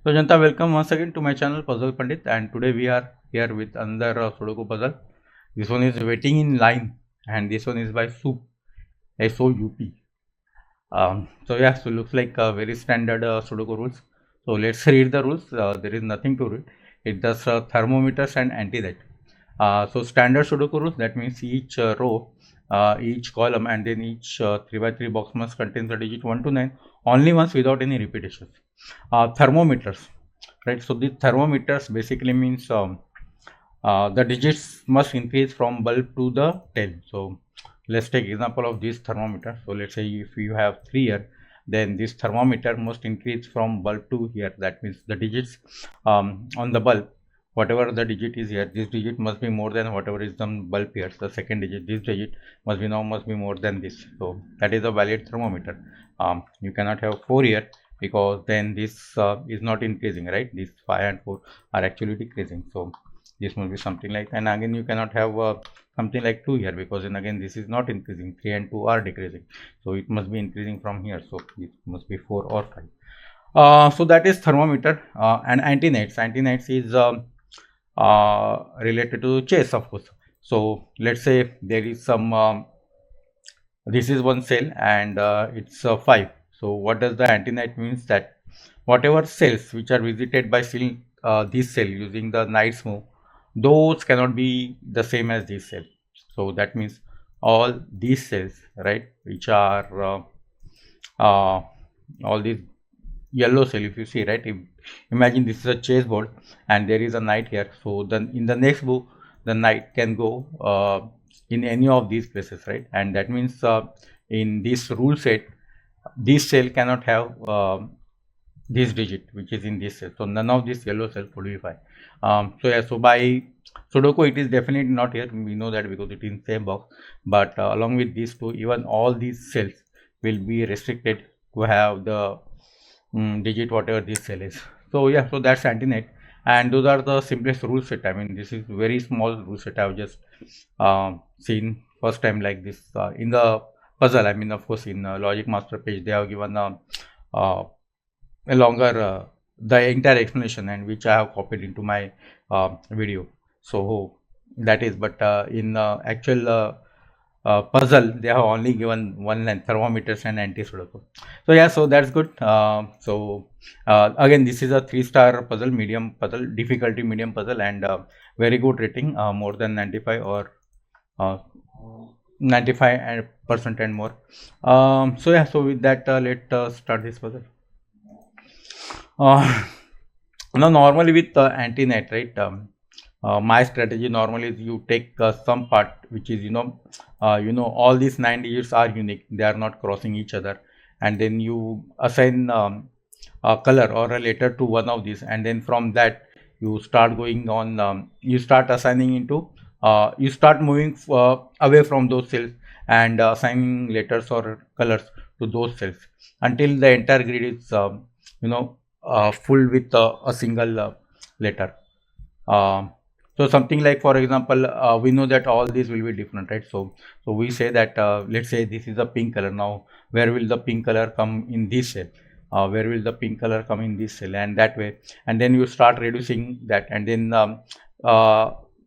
So Janta, welcome once again to my channel Puzzle Pandit, and today we are here with another Sudoku puzzle. This one is waiting in line, and this one is by SOUP, SOUP. So yeah, so looks like very standard Sudoku rules. So let's read the rules. There is nothing to read. It does thermometers and anti-that. So standard Sudoku rules, that means each row, each column, and then each 3x3 box must contain the digit 1 to 9 only once without any repetitions. Thermometers, right? So the thermometers basically means the digits must increase from bulb to the tail. So let's take example of this thermometer. So let's say if you have 3 here, then this thermometer must increase from bulb to here. That means the digits on the bulb, whatever the digit is here, this digit must be more than whatever is the bulb here. The second digit, this digit must be more than this. So that is a valid thermometer. You cannot have 4 here, because then this is not increasing, right? These 5 and 4 are actually decreasing. So this must be something like, and again you cannot have something like 2 here, because then again this is not increasing. 3 and 2 are decreasing, so it must be increasing from here. So it must be 4 or 5. So that is thermometer. And anti-nights is related to chess, of course. So let's say there is some this is one cell, and it's 5. So what does the anti-night means? That whatever cells which are visited by this cell using the Knight's move, those cannot be the same as this cell. So that means all these cells, right, which are all these yellow cell, if you see, right, imagine this is a chessboard and there is a knight here. So then in the next move the knight can go in any of these places, right? And that means in this rule set, this cell cannot have this digit which is in this cell. So none of this yellow cell could be 5. So yeah, so by Sudoku it is definitely not here. We know that because it is in same box. But along with these two, even all these cells will be restricted to have the digit whatever this cell is. So yeah, so that's Antiknight, and those are the simplest rule set. I mean, this is very small rule set. I've just seen first time like this in the puzzle. I mean, of course, in Logic Master page they have given a longer the entire explanation, and which I have copied into my video. So that is, but in actual puzzle they have only given one line, thermometers and anti-Sudoku. So yeah, so that's good. So again, this is a 3-star puzzle, medium puzzle, difficulty medium puzzle, and very good rating, more than 95 or 95% and more. So yeah, so with that let's start this puzzle. Now normally with Antiknight, right, my strategy normally is you take some part which is all these 9 digits are unique, they are not crossing each other, and then you assign a color or a letter to one of these, and then from that you start going on, you start assigning into you start moving away from those cells and assigning letters or colors to those cells until the entire grid is full with a single letter. So something like, for example, we know that all these will be different, right? So we say that let's say this is a pink color. Now where will the pink color come in this cell? Where will the pink color come in this cell? And that way, and then you start reducing that, and then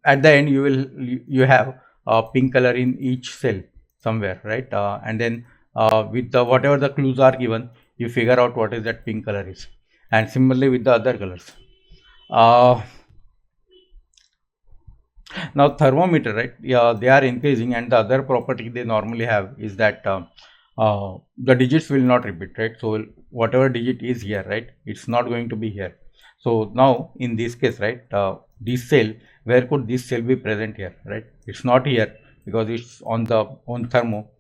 at the end you have a pink color in each cell somewhere, right? And then with whatever the clues are given, you figure out what is that pink color is. And similarly with the other colors. Now thermometer, right? Yeah, they are increasing, and the other property they normally have is that the digits will not repeat, right? So whatever digit is here, right, it's not going to be here. So now in this case, right, this cell, where could this cell be present here, right? It's not here because it's on thermo.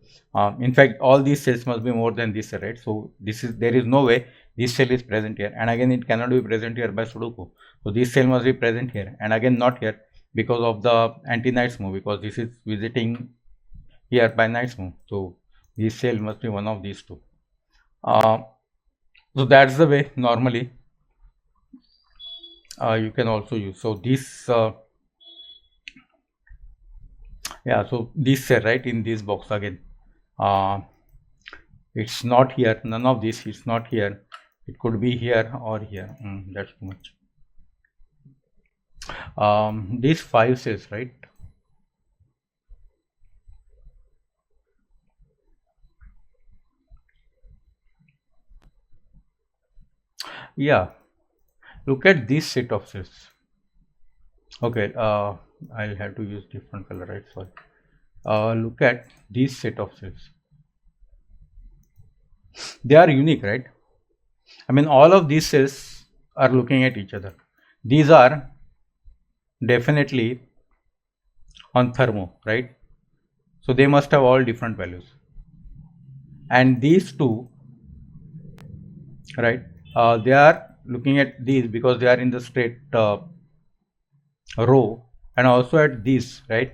In fact, all these cells must be more than this, right? So there is no way this cell is present here, and again it cannot be present here by Sudoku. So this cell must be present here, and again not here because of the anti-Knight's move, because this is visiting here by Knight's move. So this cell must be one of these two. So that's the way normally you can also use. So this yeah, so this cell, right, in this box again, it's not here, none of this is not here, It could be here or here. That's too much. These 5 cells, right? Yeah, look at this set of cells. Okay, I'll have to use different color, right? Sorry. Look at this set of cells. They are unique, right? I mean, all of these cells are looking at each other. These are definitely on thermo, right? So they must have all different values. And these two, right? They are looking at these because they are in the straight row, and also at this, right?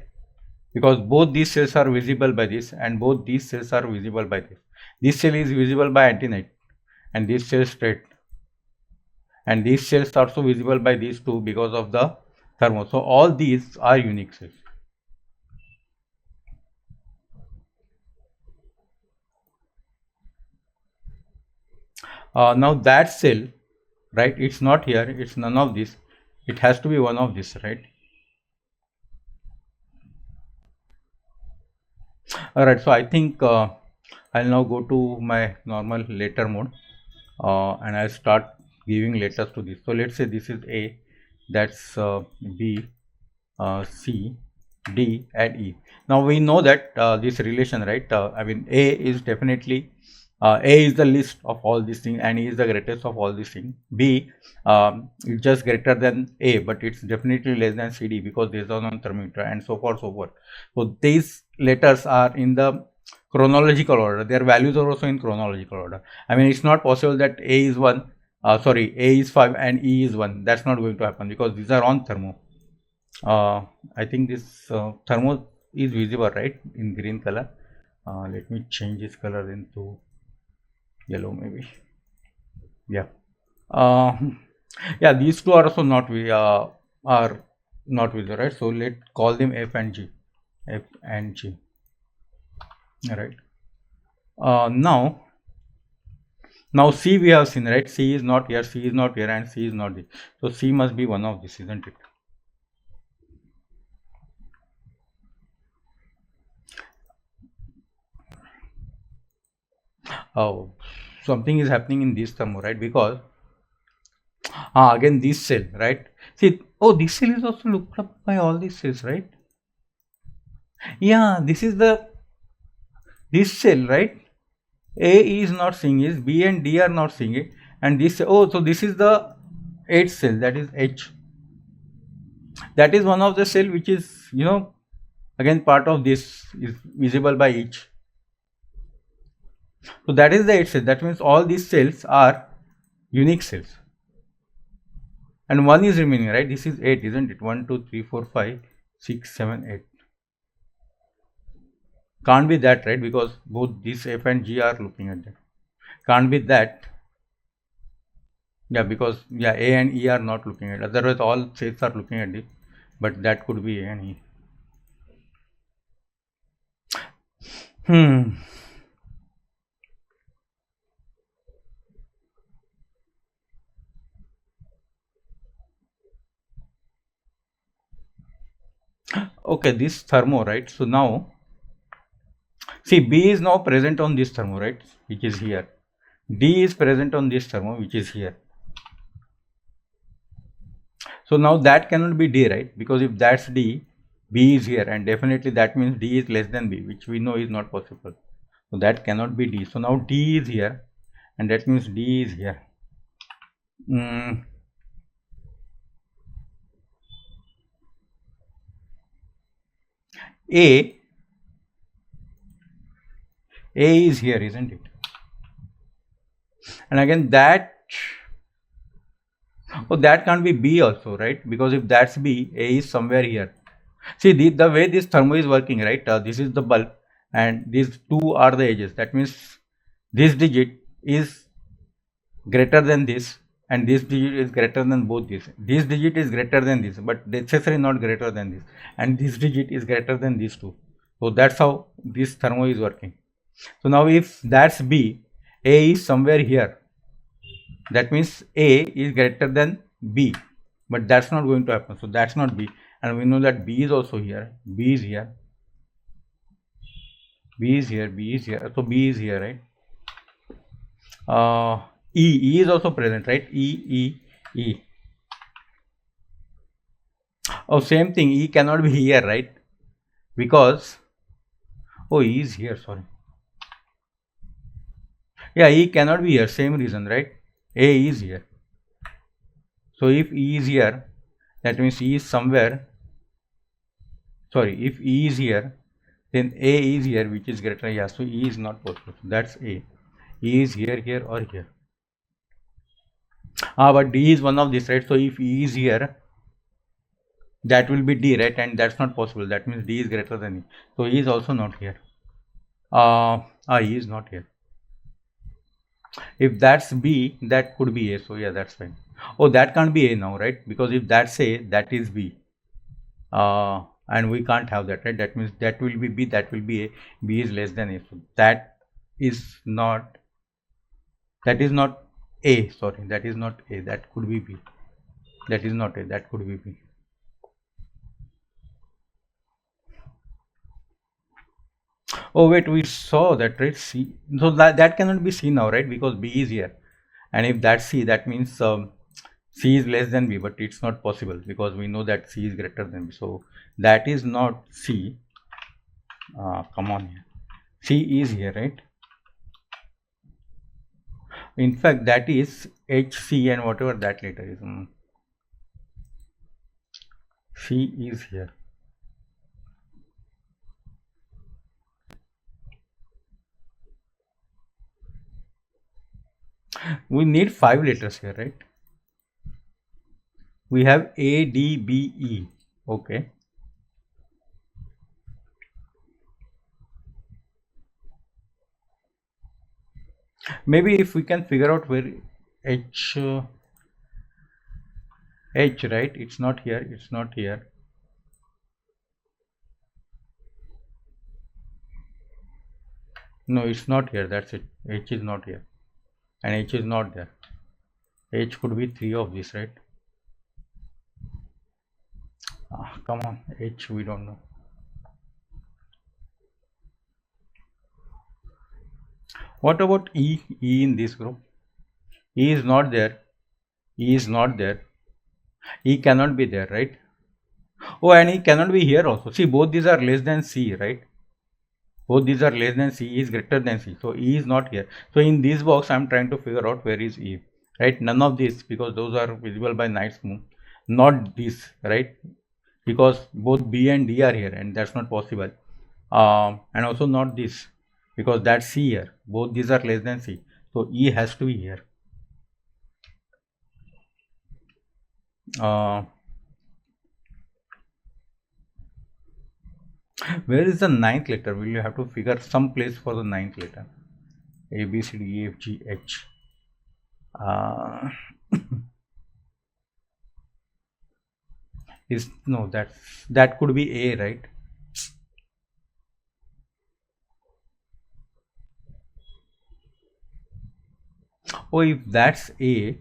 Because both these cells are visible by this, and both these cells are visible by this. This cell is visible by Antiknight, and this cell straight, and these cells are also visible by these two because of the thermo. So all these are unique cells. Now that cell, right, it's not here, it's none of this, it has to be one of this, right? Alright, so I think I'll now go to my normal letter mode, and I'll start giving letters to this. So let's say this is A, that's B, C, D and E. Now we know that this relation, right? I mean, A is definitely A is the least of all these things, and E is the greatest of all these things. B is just greater than A, but it's definitely less than CD because this is on thermometer, and so forth, so forth. So these letters are in the chronological order. Their values are also in chronological order. I mean, it's not possible that A is 1, A is 5 and E is 1. That's not going to happen because these are on thermo. I think this thermo is visible, right, in green color. Let me change this color into yellow maybe. Yeah. Yeah, these two are also not visible, right? So let's call them F and G. F and G. All right. Now C we have seen, right? C is not here, C is not here, and C is not here. So C must be one of this, isn't it? Oh, something is happening in this thermo, right? Because again this cell, right? See, oh, this cell is also looked up by all these cells, right? Yeah, this is this cell, right? A is not seeing it, B and D are not seeing it, and this, oh, so this is the 8th cell, that is H. That is one of the cell which is, again part of this is visible by each. So that is the 8th cell. That means all these cells are unique cells. And one is remaining, right? This is 8, isn't it? 1, 2, 3, 4, 5, 6, 7, 8. Can't be that, right? Because both this F and G are looking at that. Can't be that. Yeah, because A and E are not looking at it. Otherwise, all cells are looking at it. But that could be A and E. Okay, this thermo, right? So now, see, B is now present on this thermo, right? Which is here. D is present on this thermo, which is here. So now that cannot be D, right? Because if that's D, B is here, and definitely that means D is less than B, which we know is not possible. So that cannot be D. So now D is here, and that means D is here. A is here, isn't it? And again that, oh, that can't be B also, right? Because if that's B, A is somewhere here. See, the way this thermo is working, right? This is the bulb, and these two are the edges. That means this digit is greater than this, and this digit is greater than both this. This digit is greater than this, but necessarily not greater than this. And this digit is greater than these two. So that's how this thermo is working. So now if that's B, A is somewhere here. That means A is greater than B, but that's not going to happen. So that's not B, and we know that B is also here. B is here. B is here. B is here. So B is here, right? E is also present, right? E. Oh, same thing. E cannot be here, right? Because E is here. Sorry. Yeah, E cannot be here. Same reason, right? A is here. So if E is here, that means E is somewhere. Sorry, if E is here, then A is here, which is greater. Yeah, so E is not possible. So that's A. E is here, or here. But D is one of these, right? So if E is here, that will be D, right? And that's not possible. That means D is greater than E. So E is also not here. E is not here. If that's B, that could be A. So yeah, that's fine. Oh, that can't be A now, right? Because if that's A, that is B. And we can't have that, right? That means that will be B, that will be A. B is less than A. So that is not A. Sorry, that is not A. That could be B. That is not A. That could be B. Oh wait, we saw that, right? C. So that cannot be C now, right? Because B is here, and if that's C, that means C is less than B, but it's not possible because we know that C is greater than B. So that is not C. Come on here. C is here, right? In fact, that is HC and whatever that letter is. C is here. We need 5 letters here, right? We have A, D, B, E. Okay. Maybe if we can figure out where H, right? It's not here. It's not here. No, it's not here. That's it. H is not here. And H is not there. H could be 3 of these, right? Come on. H, we don't know. What about E? E in this group? E is not there. E is not there. E cannot be there, right? Oh, and E cannot be here also. See, both these are less than C, right? Both these are less than C. E is greater than C. So E is not here. So in this box, I am trying to figure out where is E, right? None of these, because those are visible by night's moon. Not this, right? Because both B and D are here, and that's not possible. And also not this, because that's C here. Both these are less than C. So E has to be here. Where is the 9th letter? Will you have to figure some place for the 9th letter? A, B, C, D, E, F, G, H. No, that could be A, right? Oh, if that's A,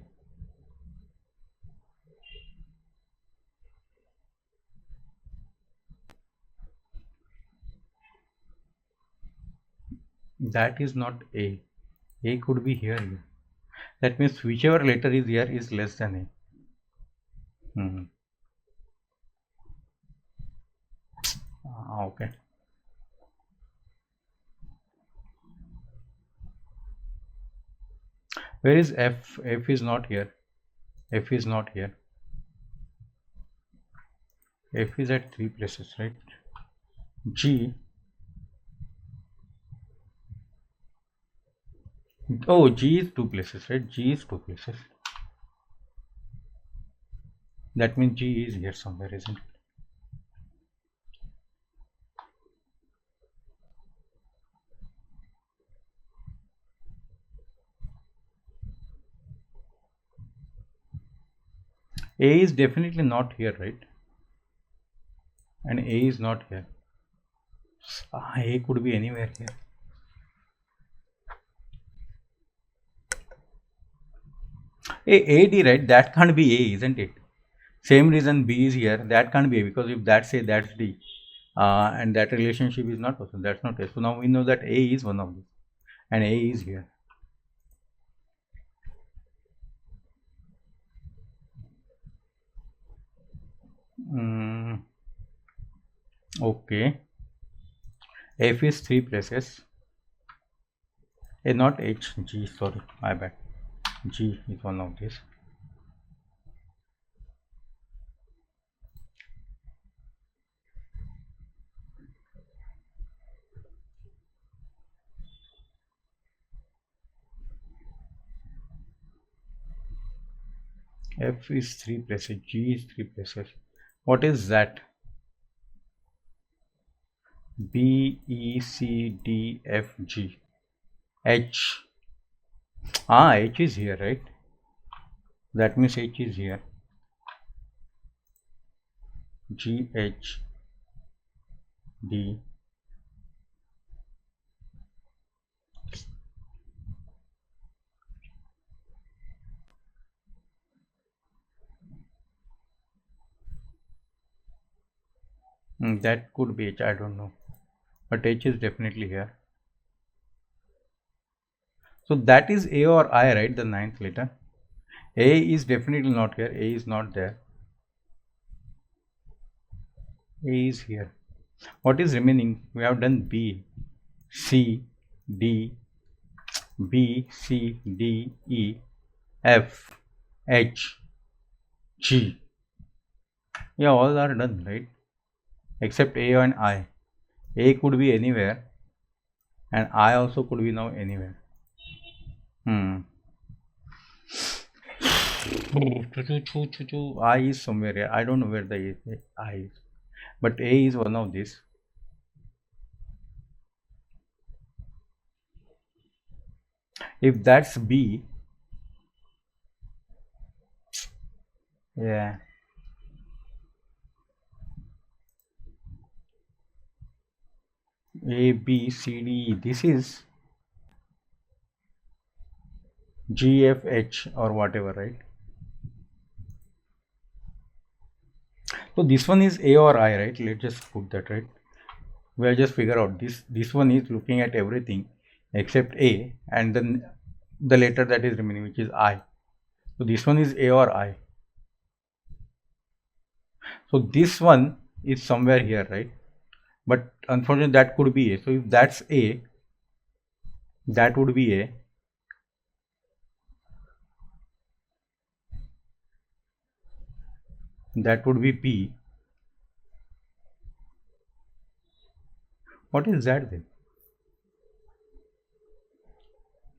that is not A. A could be here. That means whichever letter is here is less than A. Okay. Where is F? F is not here. F is not here. F is at 3 places, right? G. Oh, G is 2 places, right? G is 2 places. That means G is here somewhere, isn't it? A is definitely not here, right? And A is not here. A could be anywhere here. AD, right? That can't be A, isn't it? Same reason B is here. That can't be A, because if that's A, that's D. And that relationship is not possible. That's not A. So now we know that A is one of these. And A is here. Okay. F is 3 places. A, not H, G, sorry, my bad. G is one of these. F is 3 places, G is 3 places. What is that? B, E, C, D, F, G. H. H is here, right? That means H is here. G, H, D. That could be H, I don't know. But H is definitely here. So that is A or I, right? The ninth letter. A is definitely not here. A is not there. A is here. What is remaining? We have done B, C, D, B, C, D, E, F, H, G. Yeah, all are done, right? Except A and I. A could be anywhere, and I also could be now anywhere. I is somewhere here. I don't know where the I is, but A is one of these. If that's B, yeah. A, B, C, D, E. This is G, F, H or whatever, right? So this one is A or I, right? Let's just put that, right? We'll just figure out this one is looking at everything except A, and then the letter that is remaining, which is I. So this one is A or I. So this one is somewhere here, right? But unfortunately that could be A. So if that's A, that would be A. That would be B. What is that then?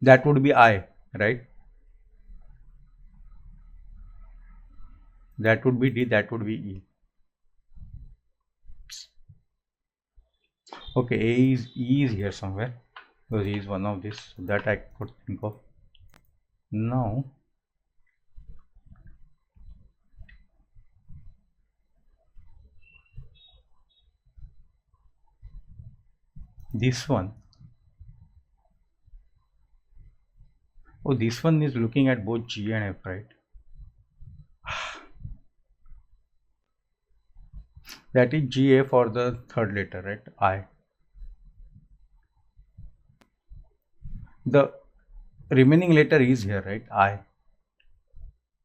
That would be I, right? That would be D, that would be E. Okay, E is here somewhere, because E is one of this, so that I could think of. Now this one. Oh, this one is looking at both G and F, right? That is GA for the third letter, right? I. The remaining letter is here, right? I.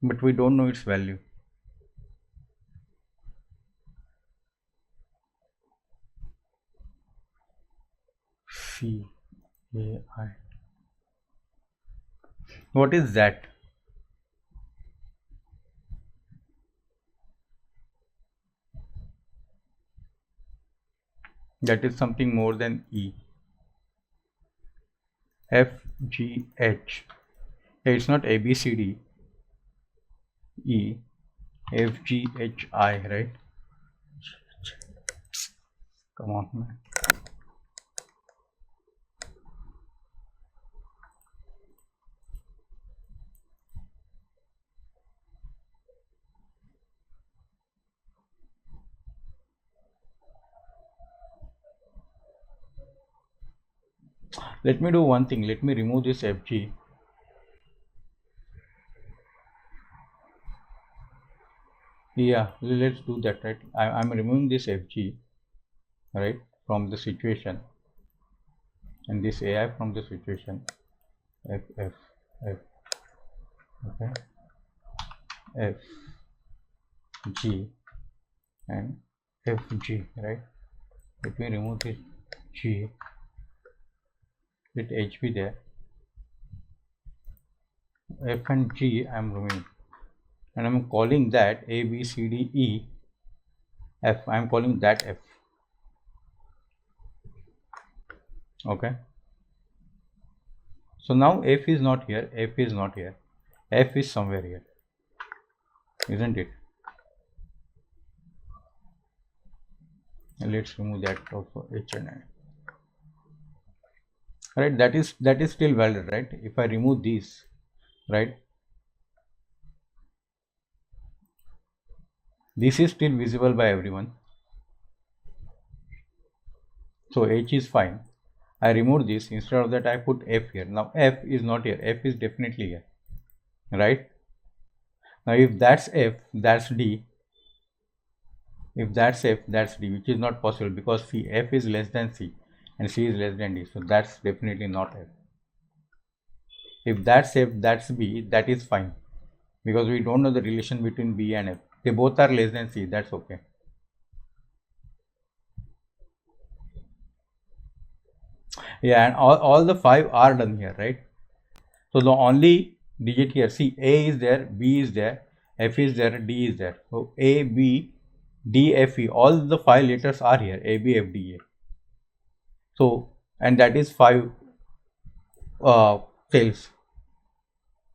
But we don't know its value. C A I. What is that? That is something more than E. F G H. It's not A B C D. E F G H I, right? Come on, man. Let me do one thing. Let me remove this FG. Yeah, let's do that, right? I'm removing this fg, right, from the situation, and this ai from the situation. F, okay, f g and fg, right? Let me remove this g, let h be there, f and g I'm removing, and I'm calling that a b c d e f. I'm calling that f. Okay, so now f is not here, f is not here, f is somewhere here, isn't it? And let's remove that also, h and I. Right, that is still valid, right? If I remove these, right, this is still visible by everyone, so h is fine. I remove this, instead of that I put f here. Now f is not here, f is definitely here, right? Now if that's f, that's d. If that's f, that's d, which is not possible because c, f is less than c and c is less than d, so that's definitely not f. If that's f, that's b, that is fine because we don't know the relation between b and f. They both are less than c, that's okay. Yeah, and all the 5 are done here, right? So the only digit here, see, a is there, b is there, f is there, d is there. So a, b, d, f, e, all the 5 letters are here, a, b, f, d, a. So, and that is 5 cells.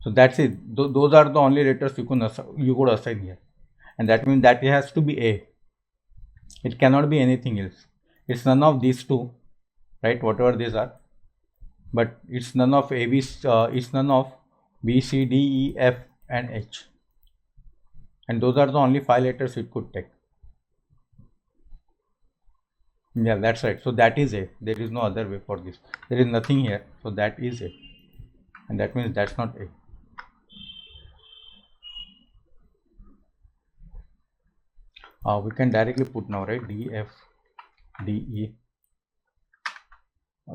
So that's it. Those are the only letters you could assign here, and that means that it has to be a. It cannot be anything else. It's none of these two, right? Whatever these are, but it's none of a, b. It's none of b, c, d, e, f, and h. And those are the only 5 letters it could take. Yeah, that's right. So that is a. There is no other way for this. There is nothing here. So that is a. And that means that's not a. We can directly put now, right? D, F, D, E,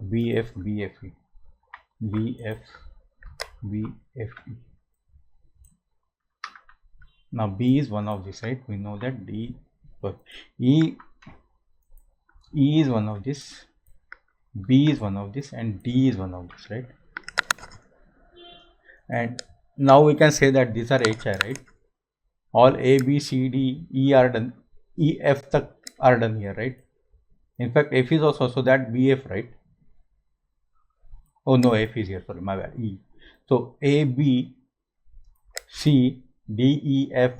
B, F, B, F, E, B, F, B, F, E. Now B is one of these, right? We know that D, E, E is one of this, B is one of this, and D is one of this, right? And now we can say that these are HI, right? All A, B, C, D, E are done. E, F are done here, right? In fact, F is also, so that B, F, right? Oh no, F is here, sorry, my bad. E. So A, B, C, D, E, F,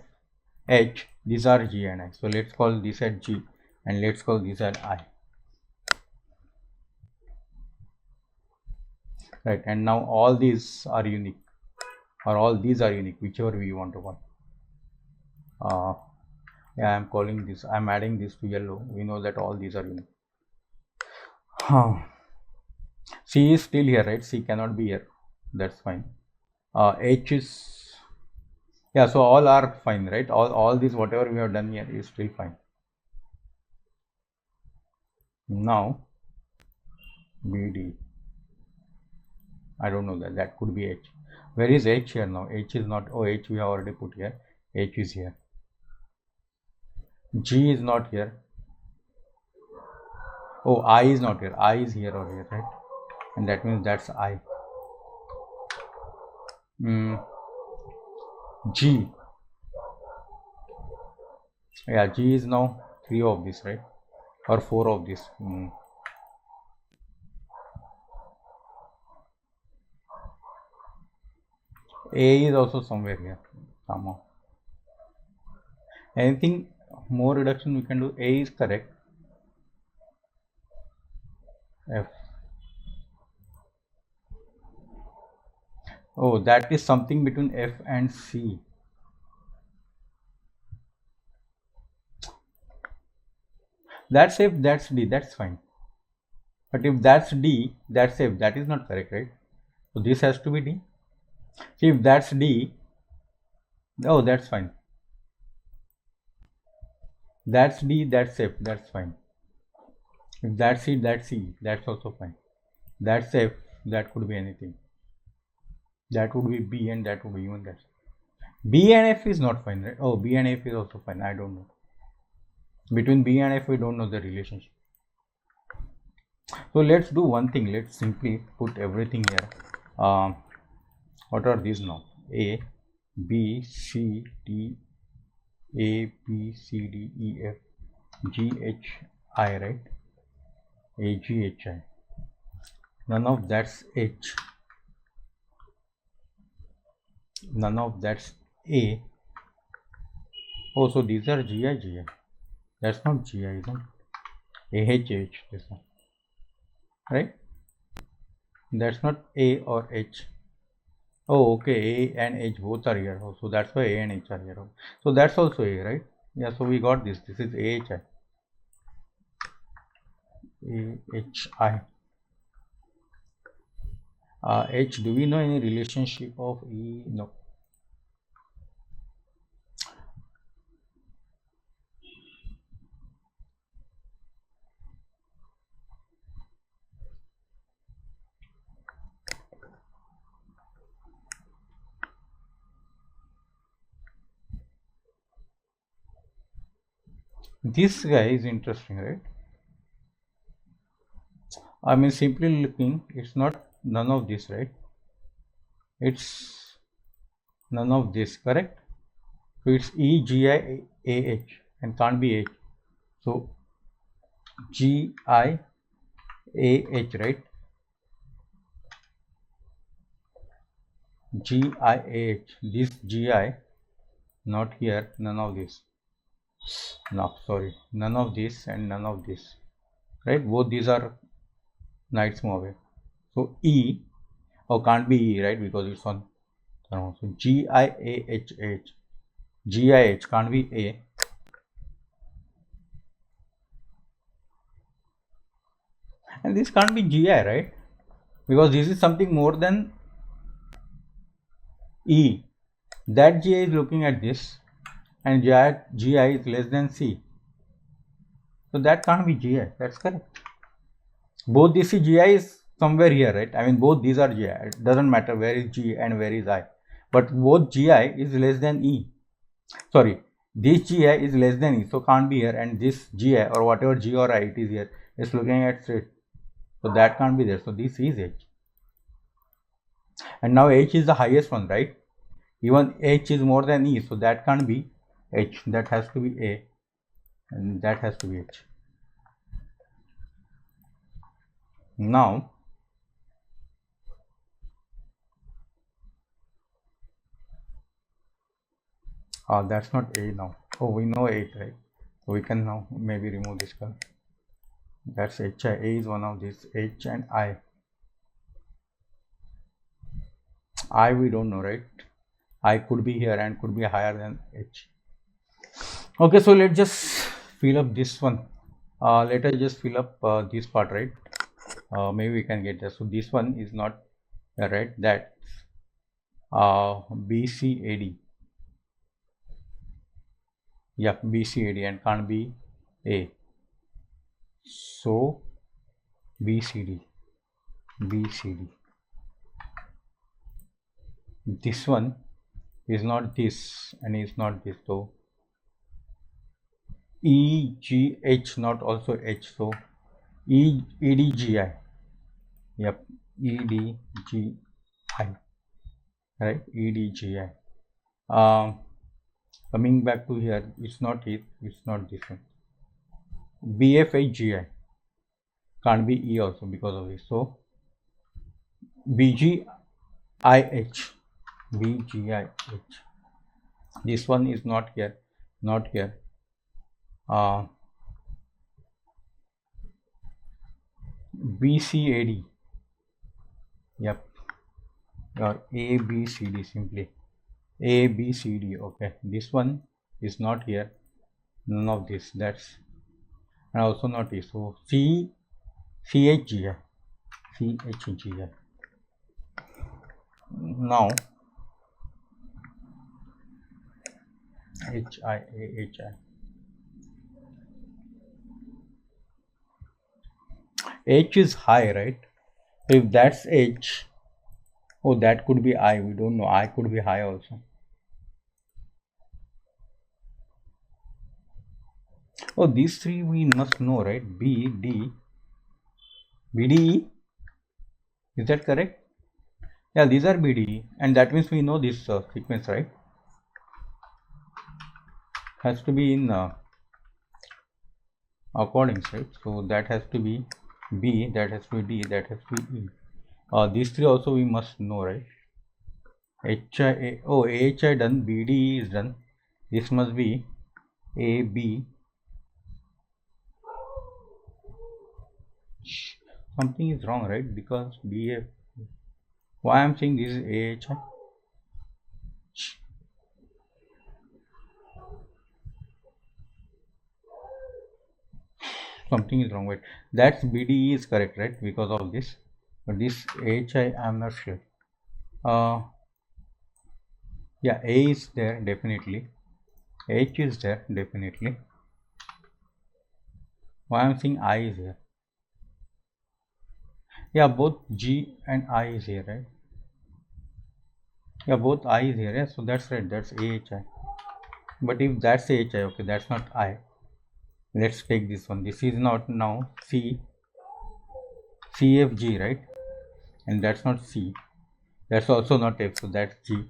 H, these are G and I. So let's call this at G and let's call this at I. Right, and now all these are unique, or all these are unique, whichever we want to call. Yeah, I'm calling this, I'm adding this to yellow. We know that all these are unique. C is still here, right? C cannot be here. That's fine. H is, yeah, so all are fine, right? All these, whatever we have done here is still fine. Now BD, I don't know, that could be H. Where is H here now? H is not, oh, H we have already put here. H is here. G is not here. Oh, I is not here. I is here or here, right? And that means that's I. G. Yeah, G is now 3 of this, right? Or 4 of this. A is also somewhere here. Somehow. Anything more reduction we can do? A is correct. F. Oh, that is something between F and C. That's F, that's D, that's fine. But if that's D, that's F, that is not correct, right? So this has to be D. See, if that's D, oh, that's fine. That's D, that's F, that's fine. If that's C, that's C, that's also fine. That's F, that could be anything. That would be B and that would be even that. B and F is not fine, right? Oh, B and F is also fine. I don't know. Between B and F, we don't know the relationship. So let's do one thing. Let's simply put everything here. What are these now? A, B, C, D, A, B, C, D, E, F, G, H, I, right? A, G, H, I. None of that's H. None of that's A. Oh, so these are G, I, G, I. That's not G, I, isn't it? A, H, H, this one. Right? That's not A or H. Oh, okay. A and H both are here. Oh, so that's why A and H are here. So that's also A, right? Yeah, so we got this. This is AHI. AHI. H, do we know any relationship of E? No. This guy is interesting, right? I mean, simply looking, it's not none of this, right? It's none of this, correct? So it's E, G, I, A, H and can't be H. So G, I, A, H, right? G, I, A, H. This G, I, not here, none of this. No, sorry, none of this and none of this, right? Both these are knights move away. So E, oh, can't be E, right? Because it's on thermo. So G, I, A, H, H. G, I, H can't be A. And this can't be Gi, right? Because this is something more than E. That Gi is looking at this and Gi is less than C. So that can't be Gi. That's correct. Both this Gi is somewhere here, right? I mean, both these are Gi. It doesn't matter where is G and where is I. But both Gi is less than E. Sorry, this Gi is less than E. So can't be here. And this Gi or whatever G or I it is here is looking at straight. So that can't be there. So this is H. And now H is the highest one, right? Even H is more than E, so that can't be H. That has to be A, and that has to be H. Now, that's not A now. Oh, we know 8, right? So we can now maybe remove this color. That's HI. A is one of these. H and I. I we don't know, right? I could be here and could be higher than H. Okay, so let's just fill up this one. Let us just fill up this part, right? Maybe we can get there. So this one is not right. That's BCAD. Yeah, BCAD and can't be A. So BCD. This one is not this and is not this. So EGH not also H. So EDGI. Yep, EDGI. Right, EDGI. Coming back to here, it's not it. It's not this one. BFHGI can't be E also because of this. So BGIH. BGIH. This one is not here. Not here. BCAD. Yep. Or ABCD simply. ABCD. Okay. This one is not here. None of this. That's and also not E. So CHGI. CHGI. Now HIAHI. H is high, right? If that's H, oh, that could be I. We don't know. I could be high also. Oh, these three we must know, right? B, D, B, D, E. Is that correct? Yeah, these are B, D, E. And that means we know this sequence, right? Has to be in accordance, right? So that has to be B, that has to be D, that has to be E. These three also we must know, right? AHI done, BDE is done. This must be AB. Something is wrong, right? Because BF. Why I am saying this is AHI? Something is wrong. Wait, that's BDE is correct, right? Because of this, but this AHI I am not sure. Yeah, A is there definitely. H is there definitely. Why I am saying I is here? Yeah, both G and I is here, right? Yeah, both I is here. Yeah, so that's right. That's AHI. But if that's AHI, okay, that's not I. Let's take this one. This is not now CFG, right? And that's not C. That's also not F. So that's G.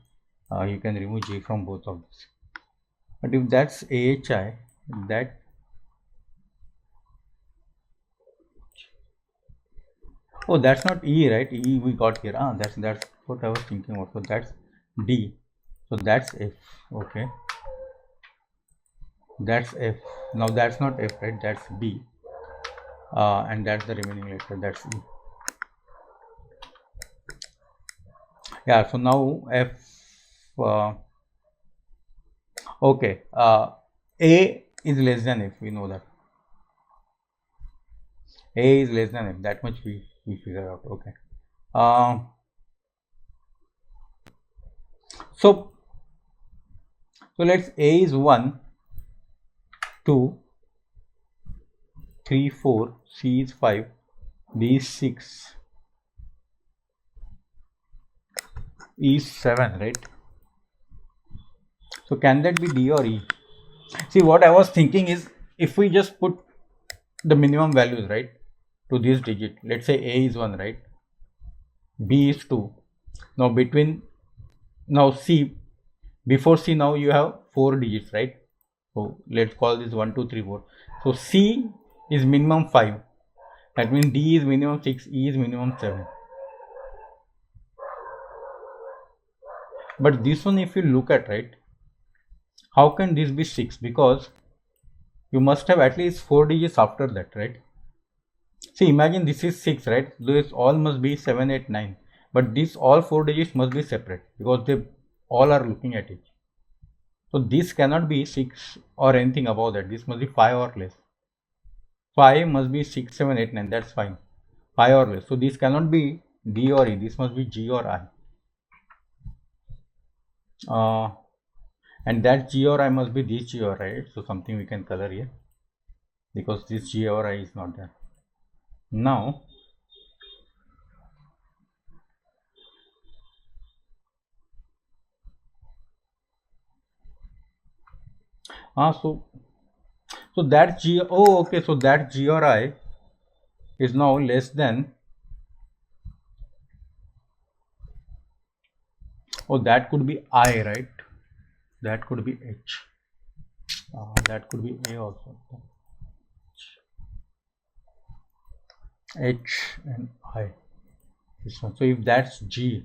You can remove G from both of these. But if that's AHI, that oh, that's not E, right? E we got here. That's what I was thinking about. So that's D. So that's F. Okay. That's F. Now that's not F, right? That's B. And that's the remaining letter. That's E. Yeah. So now F. Okay. A is less than F. We know that. A is less than F. That much we figure out. Okay. So let's A is 1, 2, 3, 4, C is 5, D is 6, E is 7, right? So can that be D or E? See, what I was thinking is, if we just put the minimum values, right, to this digit, let's say A is 1, right, B is 2. Now now C, before C now you have 4 digits, right? So let's call this 1, 2, 3, 4. So C is minimum 5. That means D is minimum 6, E is minimum 7. But this one, if you look at, right, how can this be 6? Because you must have at least 4 digits after that, right? See, imagine this is 6, right? This all must be 7, 8, 9. But these all 4 digits must be separate because they all are looking at it. So this cannot be 6 or anything above that. This must be 5 or less. 5 must be 6, 7, 8, 9. That's fine. 5 or less. So this cannot be D or E. This must be G or I. And that G or I must be this G or I, right? So something we can color here because this G or I is not there. Now, so that G, oh, okay, so that G or I is now less than, oh, that could be I, right? That could be H. That could be A also. H and I. This one. So if that's G,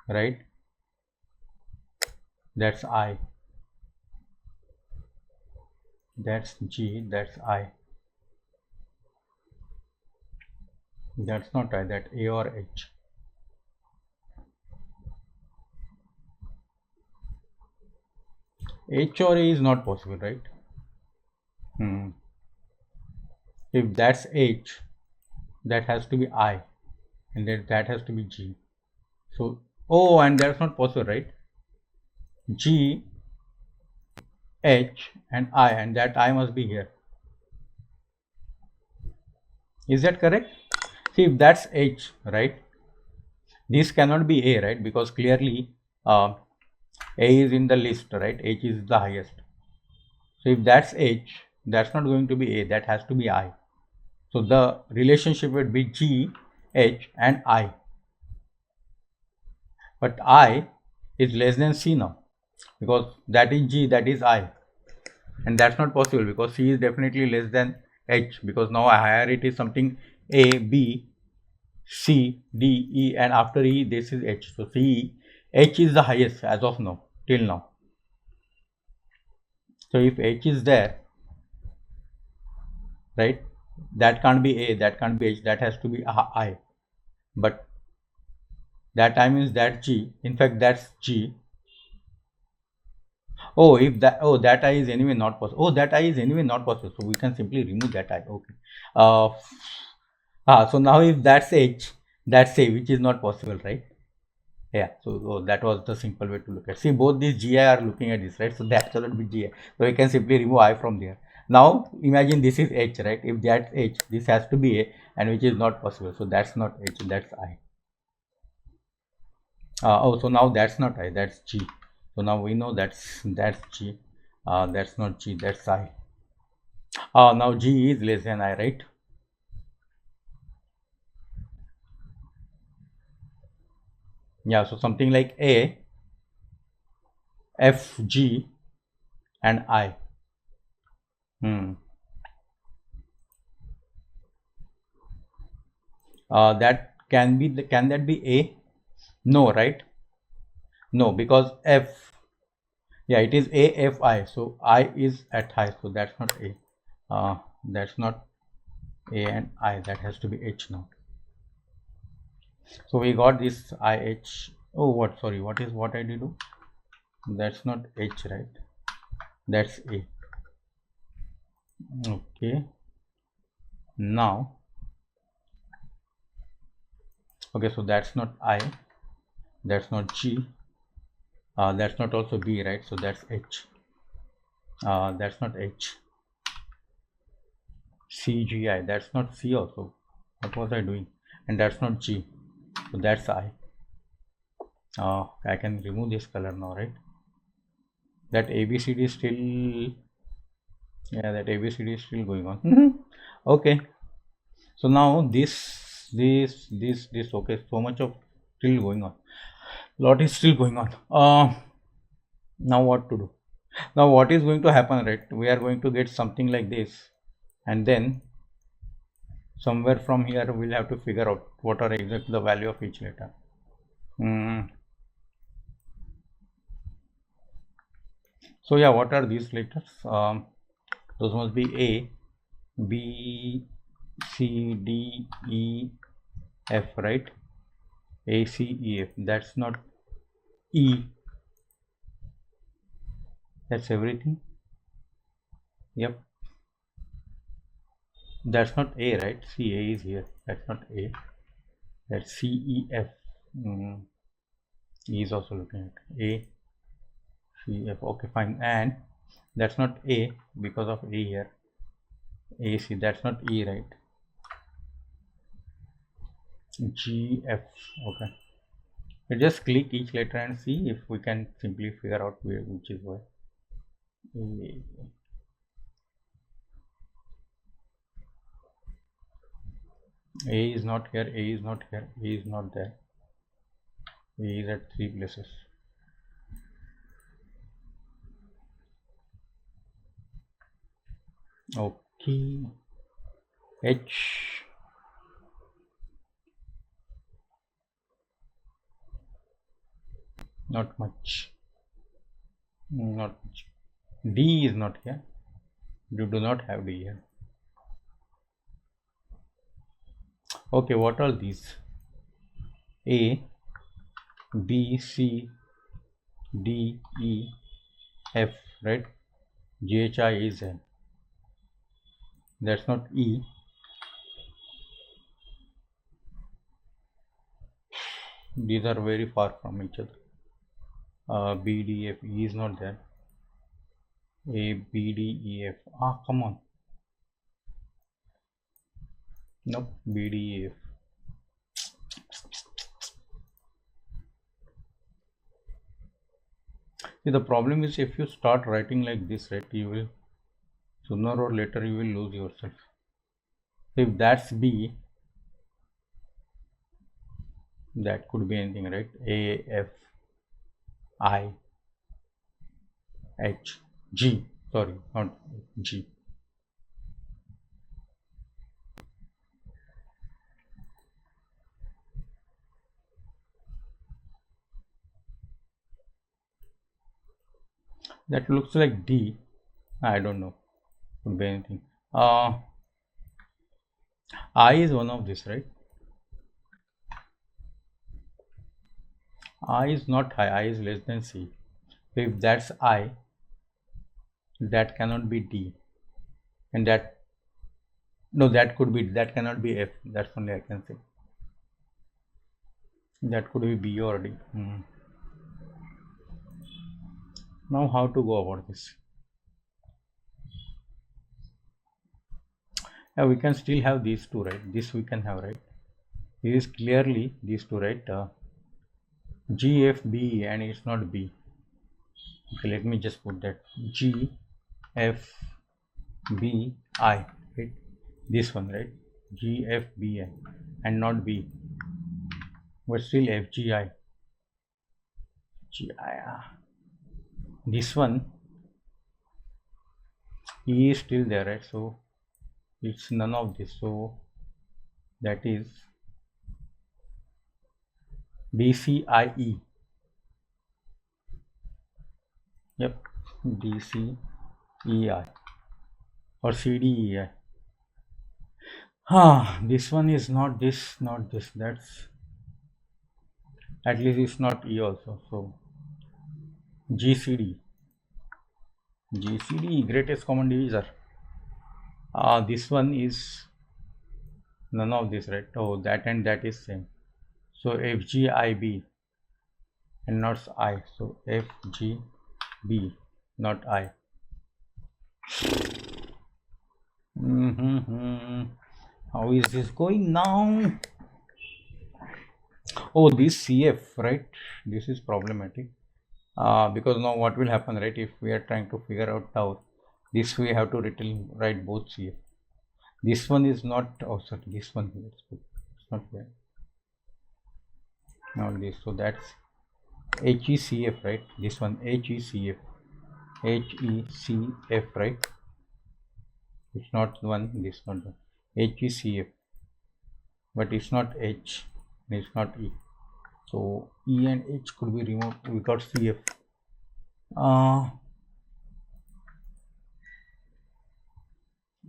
right? That's I. That's G, that's I. That's not I, that A or H. H or A is not possible, right? If that's H, that has to be I, and then that has to be G. So, oh, and that's not possible, right? G, H, and I, and that I must be here. Is that correct? See, if that's H, right, this cannot be A, right, because clearly A is in the list, right, H is the highest. So if that's H, that's not going to be A, that has to be I. So the relationship would be G, H and I. But I is less than C now, because that is G, that is I. And that's not possible because C is definitely less than H, because now higher it is something A, B, C, D, E, and after E this is H. So C, H is the highest as of now, till now. So if H is there, right, that can't be A, that can't be H, that has to be I. But that I means that G, in fact that's G. Oh, if that, oh, that I is anyway not possible. Oh, that I is anyway not possible. So we can simply remove that I. Okay. So now if that's H, that's A, which is not possible, right? Yeah. So that was the simple way to look at. See, both these GI are looking at this, right? So that cannot be GI. So we can simply remove I from there. Now imagine this is H, right? If that's H, this has to be A, and which is not possible. So that's not H, that's I. So now that's not I, that's G. So now we know that's G. That's not G, that's I. Now G is less than I, right? Yeah, so something like A, F, G and I. That can be the, can that be A? No, right? No, because F, yeah, it is A, F, I. So I is at high, so that's not A. That's not A and I, that has to be H now. So we got this I, H. Oh, what? Sorry, what is what I did do? That's not H, right? That's A. Okay. Now, okay, so that's not I, that's not G, that's not also B, right? So that's H. That's not H. C, G, I, that's not C also. What was I doing? And that's not G. So that's I. I can remove this color now, right? That ABCD is still, yeah, that ABCD is still going on. Okay. So now this, okay, so much of still going on. Lot is still going on. Now what to do? Now what is going to happen, right? We are going to get something like this, and then somewhere from here we'll have to figure out what are exactly the value of each letter. So yeah, what are these letters? Those must be A, B, C, D, E, F, right? A, C, E, F. That's not E. That's everything. Yep. That's not A, right? See, A is here. That's not A. That's C, E, F. E is also looking at A, C, F. Okay, fine. And that's not A because of A here. A, C. That's not E, right? G, F. Okay. So just click each letter and see if we can simply figure out which is why. A is not here, A is not here, A is not there. A is at 3 places. Okay. H. Not much. Not much. D is not here. You do not have D here. Okay, what are these? A, B, C, D, E, F, right? G, H, I is N. That's not E. These are very far from each other. B, D, F, E is not there. A, B, D, E, F. Come on. Nope, B, D, E, F. See, the problem is if you start writing like this, right, you will sooner or later you will lose yourself. So if that's B, that could be anything, right? A, F, I, H, G. Sorry, not G. That looks like D. I don't know. Could be anything. I is one of this, right? I is not high. I is less than C. If that's I, that cannot be D, and that no, that could be, that cannot be F. That's only I can say. That could be B or D. Now, how to go about this? Yeah, we can still have these two, right? This we can have, right? This is clearly these two, right? G, F, B, and it's not B. Okay, let me just put that G, F, B, I, right? This one, right? G, F, B, I, and not B, but still F, G, I, G, I. This one, E is still there, right? So it's none of this. So that is D, C, I, E. Yep, D, C, E, I, or C, D, E, I. This one is not this, not this. That's at least it's not E also. So GCD, GCD, greatest common divisor. This one is none of this, right? Oh, that and that is same. So FGIB and not I. So FGB, not I. How is this going now? Oh, this CF, right? This is problematic. Because now what will happen, right? If we are trying to figure out tau, this we have to write both CF. This one is not, oh sorry, this one here, it's not there. Not this, so that's HECF, right? This one HECF, HECF, right? It's not one, this not one, HECF, but it's not H, it's not E. So E and H could be removed. We got CF.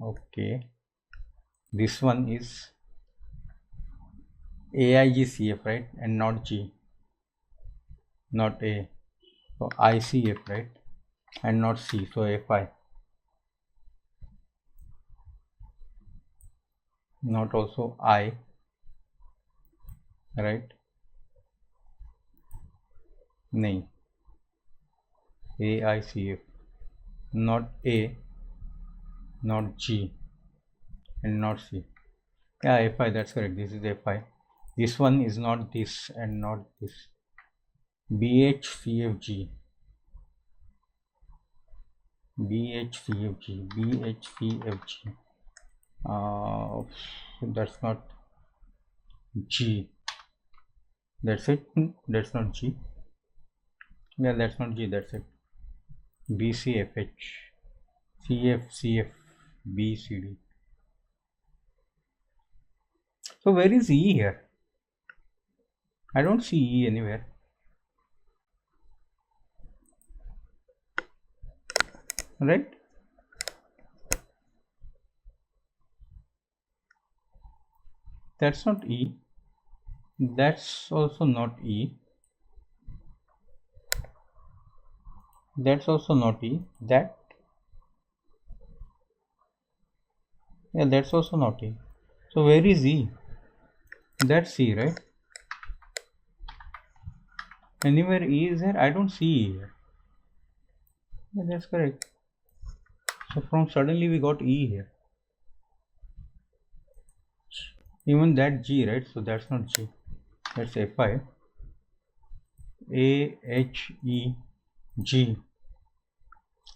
Okay, this one is AIGCF, right? And not G, not A. So ICF, right? And not C. So FI, not also I, right? No, AICF, not A, not G, and not C. Yeah, FI, that's correct. This is FI. This one is not this and not this. BHCFG, BHCFG, BHCFG. That's not G. That's it. That's not G. Yeah, that's not G. That's it. BCFH, CFCF, BCD. So where is E here? I don't see E anywhere. Right? That's not E. That's also not E. That's also not E. That, yeah, that's also not E. So where is E? That's C, right? Anywhere E is here, I don't see E here. Yeah, that's correct. So from suddenly we got E here. Even that G, right? So that's not G. That's FI. A, H, E, G,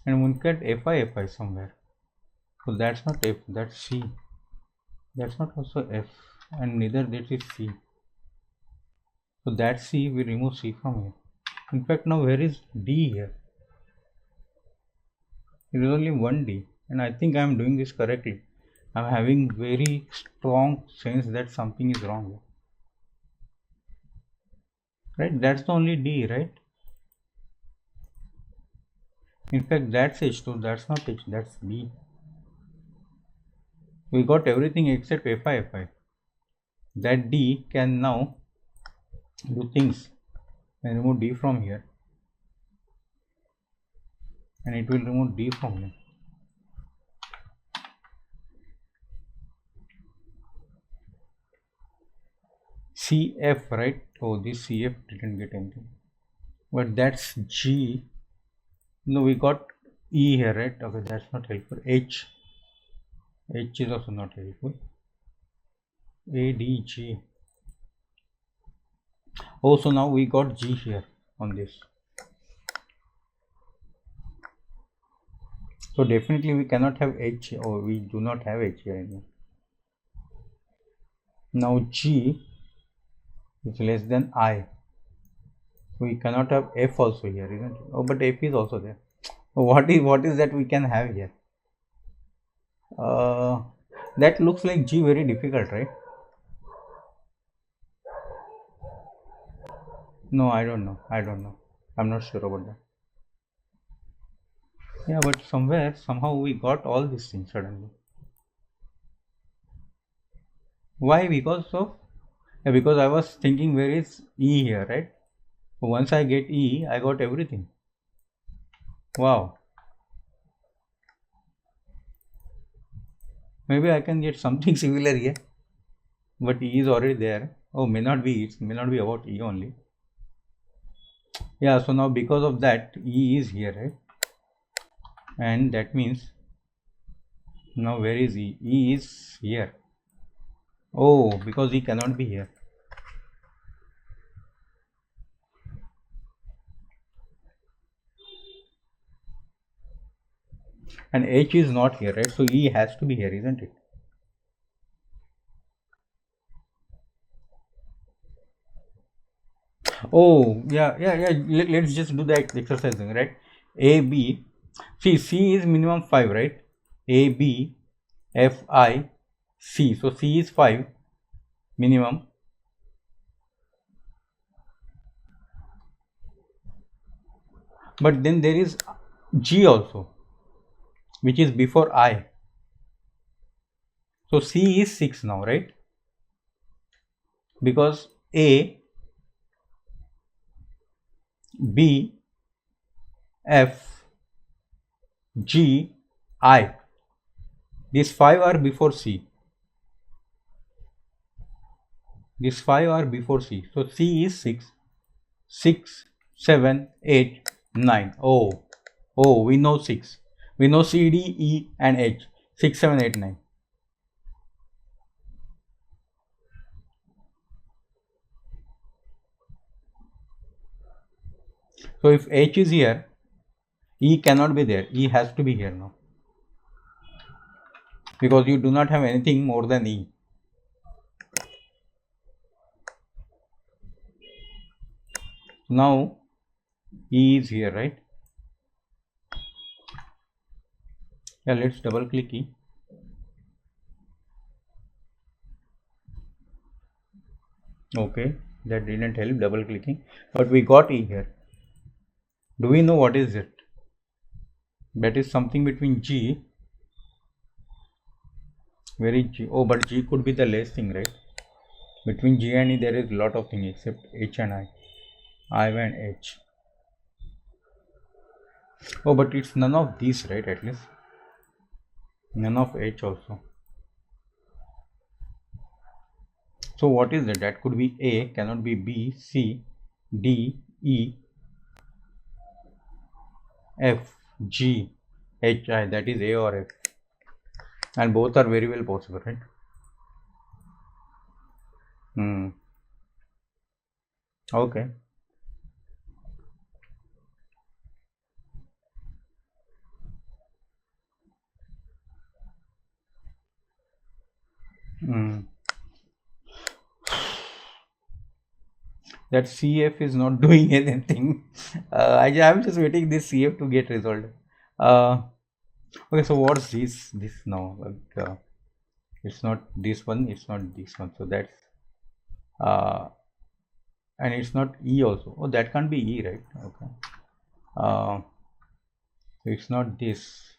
and we get Fi somewhere. So that's not F, that's C. That's not also F, and neither that is C. So that C, we remove C from here. In fact, now where is D here? It is only one D, and I think I am doing this correctly. I am having very strong sense that something is wrong here. Right? That's the only D, right? In fact, that's H, so that's not H, that's B. We got everything except Fi. That D can now do things and remove D from here, and it will remove D from here. CF, right? Oh, this CF didn't get anything, but that's G. No, we got E here, right? Okay, that's not helpful. H is also not helpful. ADG. Oh, so now we got G here on this. So definitely we cannot have H, or we do not have H here anymore. Now G is less than I. We cannot have F also here, isn't it? Oh, but F is also there. What is that we can have here? That looks like G very difficult, right? No, I don't know. I'm not sure about that. Yeah, but somehow we got all these things suddenly. Why? Because I was thinking where is E here, right? Once I get E, I got everything. Wow. Maybe I can get something similar here, but E is already there. Oh, may not be. It may not be about E only. Yeah. So now because of that, E is here, right? And that means now where is E? E is here. Oh, because E cannot be here. And H is not here, right? So E has to be here, isn't it? Oh, yeah. Let's just do that exercising, right? A, B. See, C is minimum 5, right? A, B, F, I, C. So C is 5 minimum. But then there is G also, which is before I. So C is 6 now, right? Because A, B, F, G, I. These 5 are before C. These 5 are before C. So C is 6. 6, 7, 8, 9. Oh, we know 6. We know C, D, E, and H. 6, 7, 8, 9. So if H is here, E cannot be there. E has to be here now. Because you do not have anything more than E. Now E is here, right? Yeah, let's double click E. Okay, that didn't help double clicking, but we got E here. Do we know what is it? That is something between G. Where is G? Oh, but G could be the less thing, right? Between G and E there is a lot of things except H and I and H. Oh, but it's none of these, right? At least none of H also. So what is that? That could be A, cannot be B, C, D, E, F, G, H, I. That is A or F, and both are very well possible, right? Okay. Mm. That CF is not doing anything. I'm just waiting this CF to get resolved. Uh, okay, so what's this now? It's not this one, it's not this one. So that's and it's not E also. Oh, that can't be E, right? Okay. So it's not this.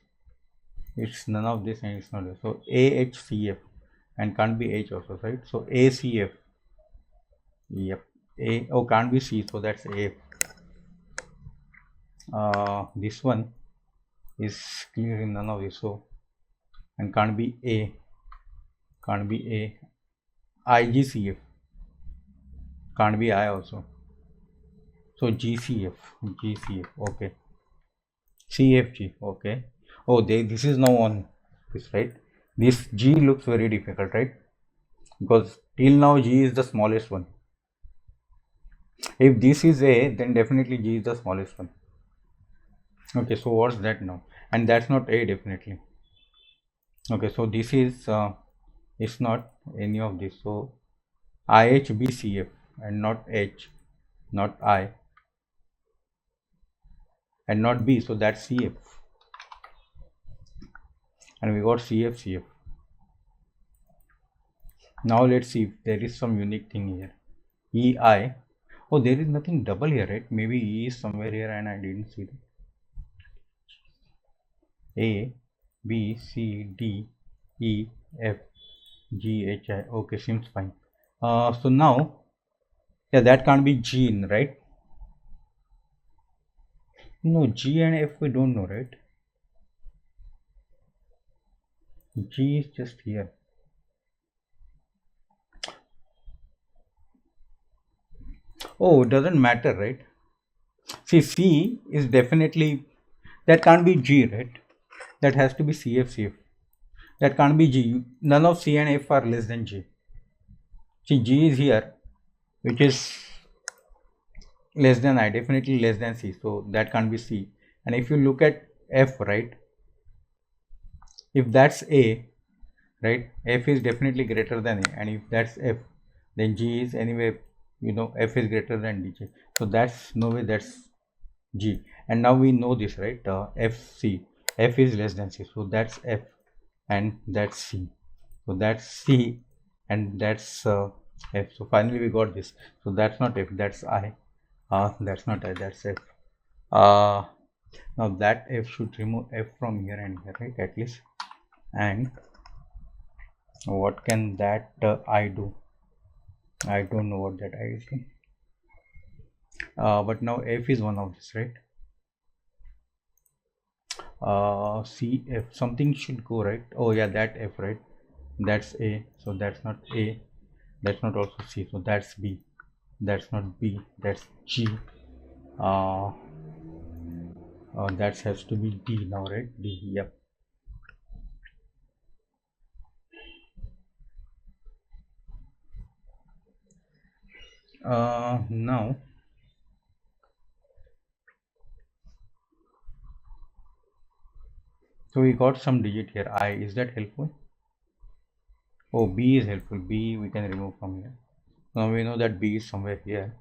It's none of this, and it's not this. So AHCF and can't be H also, right? So ACF. Yep. A. Oh, can't be C. So that's A. This one is clearly none of this. So and can't be A. Can't be A. IGCF. Can't be I also. So GCF. GCF. Okay. CFG. Okay. Oh, this is now on this, right? This G looks very difficult, right? Because till now G is the smallest one. If this is A, then definitely G is the smallest one. Okay, so what's that now? And that's not A definitely. Okay, so this is it's not any of this. So IHBCF and not H, not I, and not B. So that's CF. And we got CF. Now let's see if there is some unique thing here. EI. Oh, there is nothing double here, right? Maybe E is somewhere here and I didn't see it. A, B, C, D, E, F, G, H, I. Okay, seems fine. So now, yeah, that can't be G, right? No, G and F we don't know, right? G is just here. Oh, it doesn't matter, right? See, C is definitely, that can't be G, right? That has to be CF. That can't be G. None of C and F are less than G. See, G is here, which is less than I, definitely less than C. So that can't be C. And if you look at F, right? If that's A, right? F is definitely greater than A. And if that's F, then G is anyway, F is greater than DJ. So that's no way that's G. And now we know this, right? FC. F is less than C. So that's F and that's C. So that's C and that's F. So finally we got this. So that's not F, that's I. That's not I, that's F. Now that F should remove F from here and here, right? At least. And what can that I do? I don't know what that I is doing. But now F is one of this, right? CF, something should go, right? Oh yeah, that F, right? That's A, so that's not A. That's not also C, so that's B. That's not B, that's G. That has to be D now, right? D, yep. Now so we got some digit here. I, is that helpful? Oh, B is helpful. B we can remove from here. Now we know that B is somewhere here.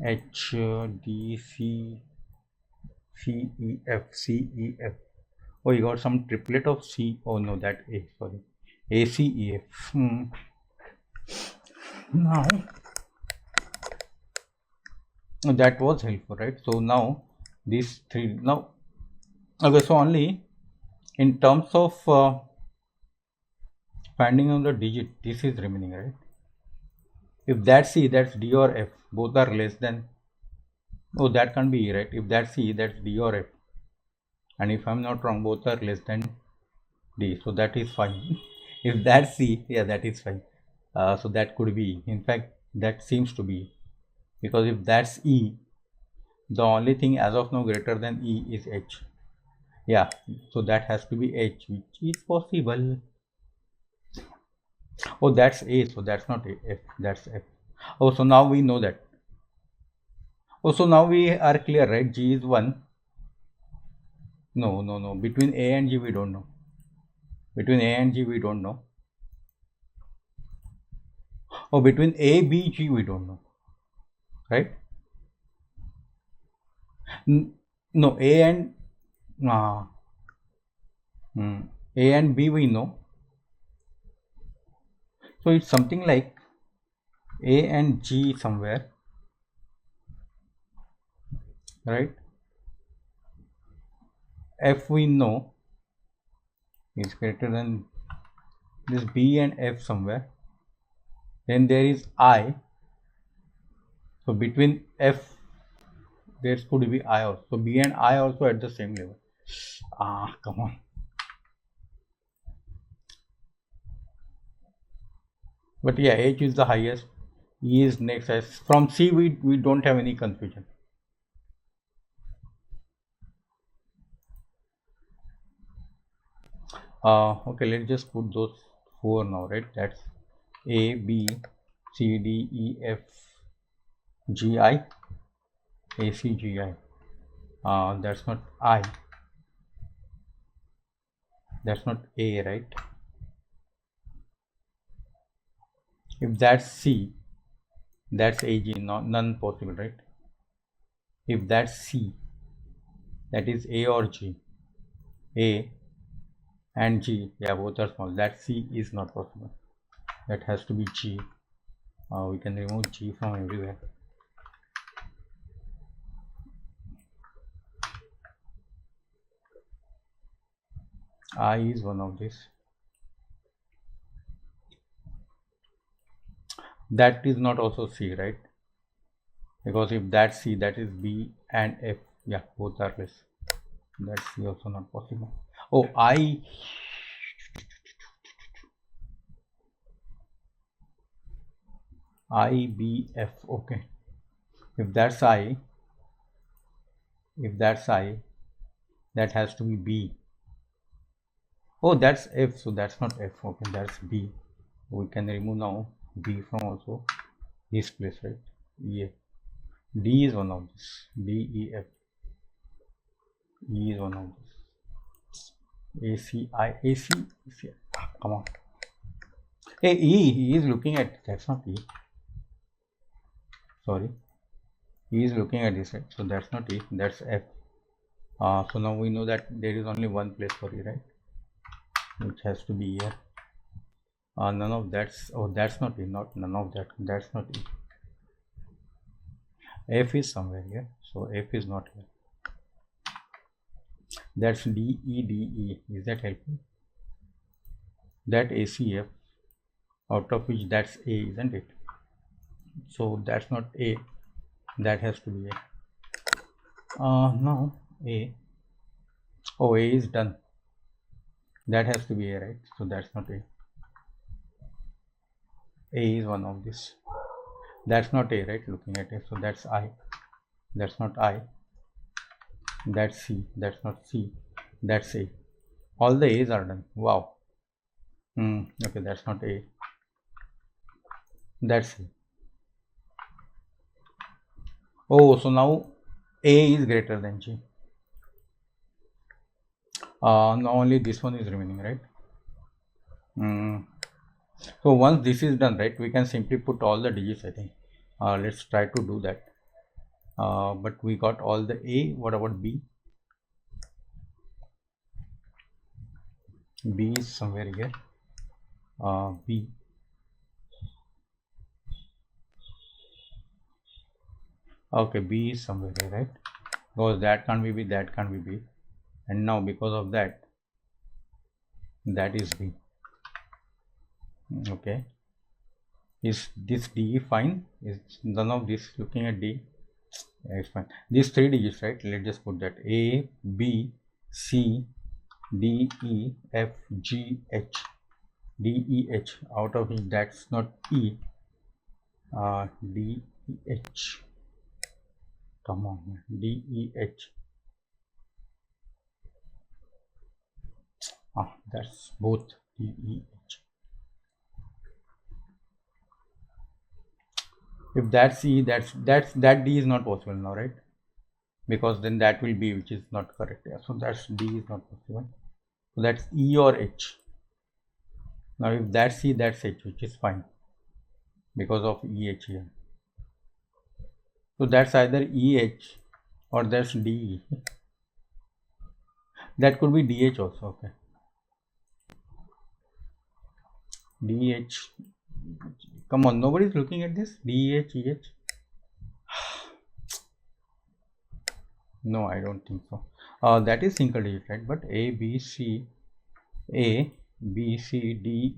H, D, C, C, E, F, C, E, F. Oh, you got some triplet of C. Oh no, that A, sorry. A, C, E, F. Now, that was helpful, right? So now, these three, now, okay, so only in terms of finding on the digit, this is remaining, right? If that's C, that's D or F. Both are less than, oh, that can't be E, right? If that's C, that's D or F. And if I'm not wrong, both are less than D. So that is fine. If that's C, yeah, that is fine. So that could be, in fact, that seems to be, because if that's E, the only thing as of now greater than E is H. Yeah, so that has to be H, which is possible. Oh, that's A, so that's not A, F, that's F. Oh, so now we know that. Oh, so now we are clear, right? G is 1. No. Between A and G we don't know. Between A and G we don't know. Oh, between A, B, G we don't know. Right? No, A and uh, A and B we know. So it's something like A and G somewhere. Right? F we know is greater than this B and F somewhere. Then there is I. So between F there could be I also. So B and I also at the same level. Come on. But yeah, H is the highest. E is next. From C we don't have any confusion. Okay, let's just put those four now, right? That's A, B, C, D, E, F, G, I, A, C, G, I. That's not I. That's not A, right? If that's C, that's AG, none possible, right? If that's C, that is A or G. A and G, yeah, both are small. That C is not possible. That has to be G. We can remove G from everywhere. I is one of these. That is not also C, right? Because if that's C, that is B and F. Yeah, both are less. That's C also not possible. Oh, I. I, B, F. Okay. If that's I, that has to be B. Oh, that's F. So that's not F. Okay, that's B. We can remove now B from also this place, right? Yeah. D is one of this. D, E, F. E is one of this. A, C, I, A, C. Come on. Hey, E, he is looking at, that's not E. Sorry. He is looking at this, right? So that's not E, that's F. So now we know that there is only one place for E, right? Which has to be here. None of that's, oh, that's not E, not none of that, that's not E. F is somewhere here, so F is not here. That's D, E, D, E. Is that helpful? That ACF, out of which that's A, isn't it? So that's not A, that has to be A. No, A. Oh, A is done. That has to be A, right? So that's not A. A is one of this. That's not A, right? Looking at it. So that's I. That's not I. That's C. That's not C. That's A. All the A's are done. Wow. Okay, that's not A. That's A. Oh, so now A is greater than G. Now only this one is remaining, right? So once this is done, right, we can simply put all the digits, I think. Let's try to do that. But we got all the A. What about B? B is somewhere here. B. Okay, B is somewhere here, right? Because that can't be B, that can't be B. And now because of that, that is B. Okay. Is this D fine? Is none of this looking at D? Yeah, it's fine. These three digits, right? Let's just put that A, B, C, D, E, F, G, H. D, E, H. Out of which that's not E. D, E, H. Come on, D, E, H. That's both D, E, H. If that's E, that D is not possible now, right? because then that will be, which is not correct. Yeah, so that's D is not possible. So that's E or H. Now if that's E, that's H, which is fine because of EH here. So that's either EH or that's DE. That could be DH also. Okay. DH. Come on, nobody's looking at this. DH, EH. No, I don't think so. That is single digit, right? But A, B, C, D,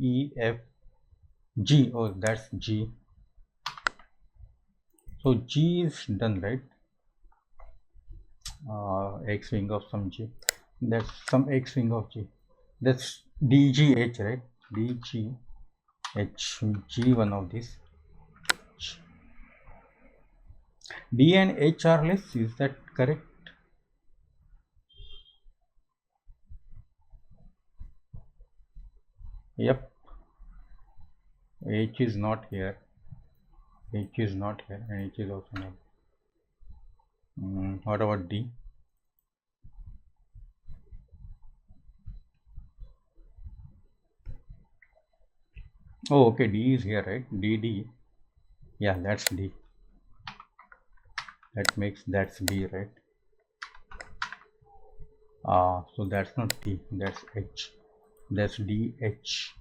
E, F, G. Oh, that's G. So G is done, right? X wing of some G. That's some X wing of G. That's DGH, right? DGH. G one of this. D and H are less. Is that correct? Yep. H is not here. H is not here, and H is also not. What about D? Oh, okay. D is here, right? D. Yeah, that's D. That's D, right? So that's not D. That's H. That's DH.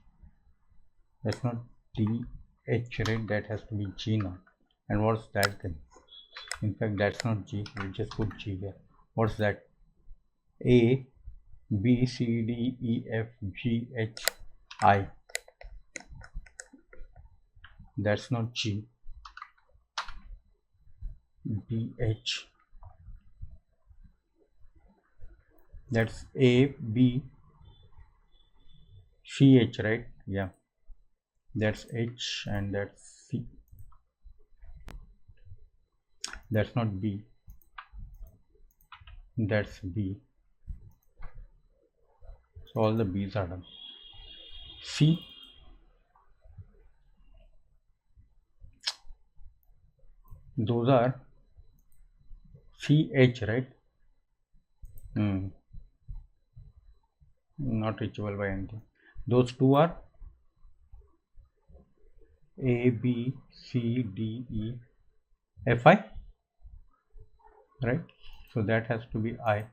That's not DH, right? That has to be G now. And what's that then? In fact, that's not G. We'll just put G here. What's that? A, B, C, D, E, F, G, H, I. That's not G. D, H. That's A, B, C, H, right? Yeah. That's H and that's C. That's not B. That's B. So all the B's are done. C. Those are CH, right? Not reachable by anything. Those two are A, B, C, D, E, F, I, right? So that has to be I,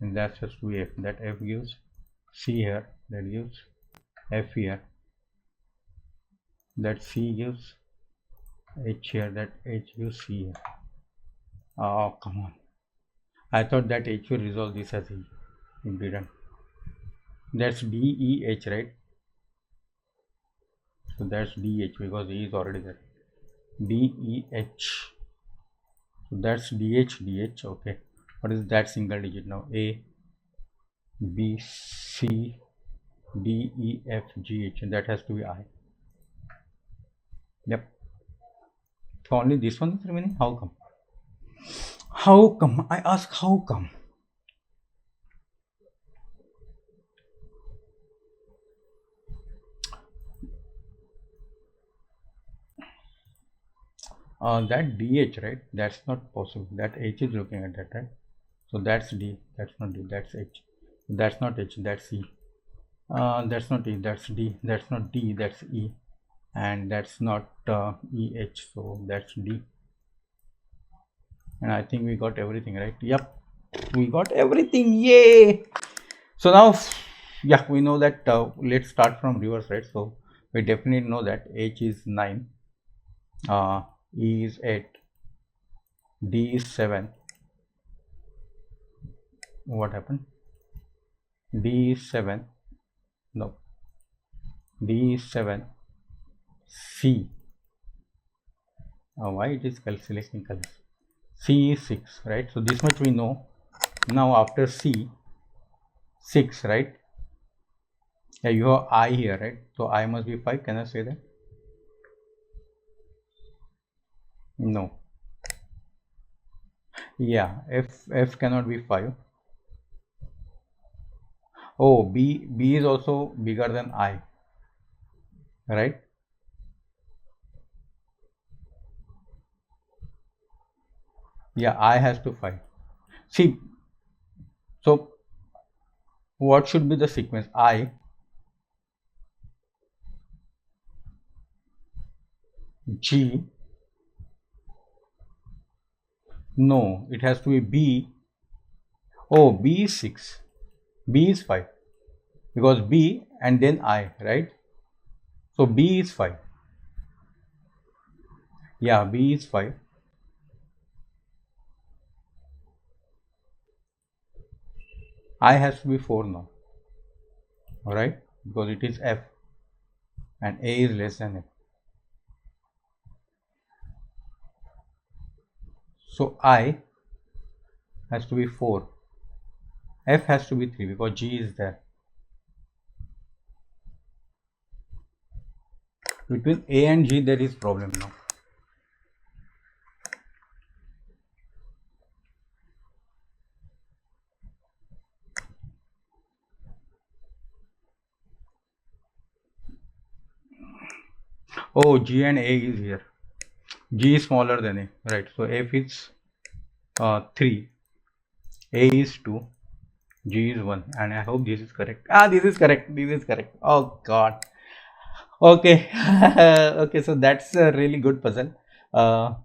and that has to be F. That F gives C here, that gives F here, that C gives H here, that H gives C here. Oh, come on. I thought that H will resolve this as E. It didn't. That's DEH, right? So that's DH because E is already there. DEH. So that's DH. Okay. What is that single digit now? A, B, C, D, E, F, G, H. And that has to be I. Yep. So only this one is remaining. How come? How come? I ask how come? That DH, right? That's not possible. That H is looking at that, right? So that's D. That's not D. That's H. That's not H. That's E. That's not E. That's D. That's not D. That's E. And that's not EH. So that's D. And I think we got everything, right? Yep. We got everything. Yay! So now, yeah, we know that. Let's start from reverse, right? So we definitely know that H is 9. E is 8, D is 7. What happened? D is 7. No. D is 7. C. Why it is selecting colors? C is 6, right? So this much we know. Now after C, 6, right? Yeah, you have I here, right? So I must be 5. Can I say that? No. Yeah, F cannot be 5. Oh, B is also bigger than I, right? Yeah, I has to 5. See, so what should be the sequence? I, G, no, it has to be B. Oh, B is 6, B is 5, because B and then I, right? So B is 5. Yeah, B is 5. I has to be 4 now, alright, because it is F and A is less than F. So I has to be 4, F has to be 3 because G is there. Between A and G there is problem now. Oh, G and A is here. G is smaller than A, right? So F is 3, A is 2, G is 1, and I hope this is correct. Ah, this is correct. This is correct. Oh God. Okay. Okay. So that's a really good puzzle. Uh,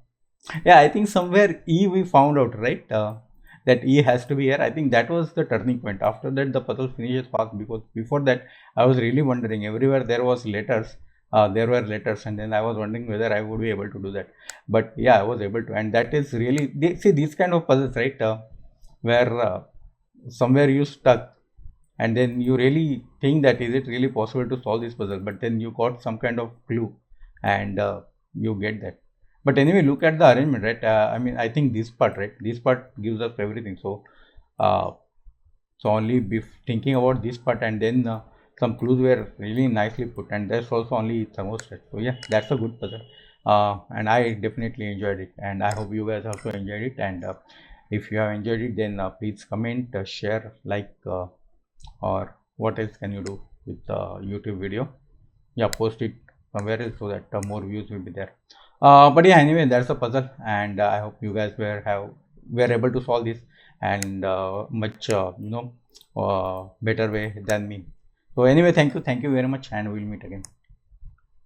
yeah, I think somewhere E we found out, right? That E has to be here. I think that was the turning point. After that, the puzzle finishes fast, because before that, I was really wondering. Everywhere there was letters. There were letters, and then I was wondering whether I would be able to do that. But yeah, I was able to, and that is really, see, these kind of puzzles, right? Where somewhere you stuck, and then you really think that is it really possible to solve this puzzle, but then you got some kind of clue, and you get that. But anyway, look at the arrangement, right? I mean, I think this part, right, this part gives us everything. So uh, so only thinking about this part, and then some clues were really nicely put, and there's also only thermostat. So yeah, that's a good puzzle, and I definitely enjoyed it, and I hope you guys also enjoyed it. And if you have enjoyed it, then please comment, share, like, or what else can you do with the YouTube video? Yeah, post it somewhere else so that more views will be there. But yeah, anyway, that's a puzzle, and I hope you guys were able to solve this, and much better way than me. So anyway, thank you very much, and we'll meet again.